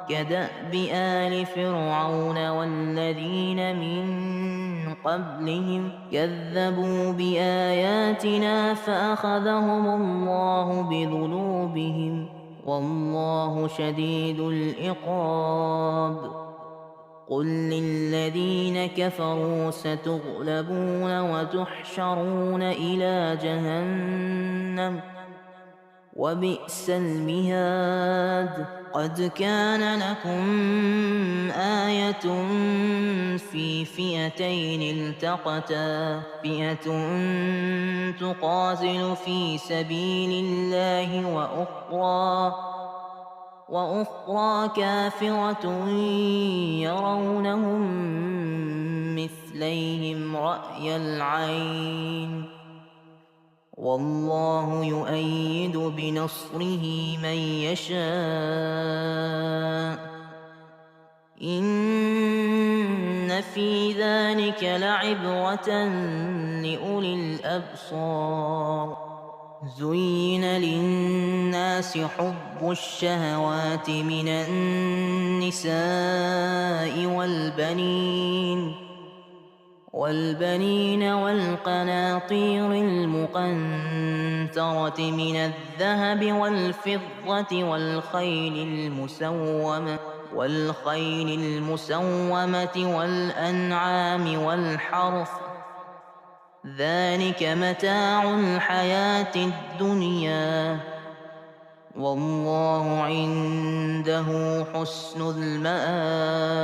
كدأب آل فرعون والذين من قبلهم كذبوا بآياتنا فأخذهم الله بذنوبهم والله شديد العقاب. قل للذين كفروا ستغلبون وتحشرون إلى جهنم وبئس المهاد. قد كان لكم آية في فئتين التقتا فئة تقاتل في سبيل الله وأخرى كافرة يرونهم مثليهم رأي العين والله يؤيد بنصره من يشاء. إن في ذلك لعبرة لأولي الأبصار. زين للناس حب الشهوات من النساء والبنين والقناطير المقنطرة من الذهب والفضة والخيل المسومة والأنعام والحرث ذلك متاع الحياة الدنيا والله عنده حسن المآب.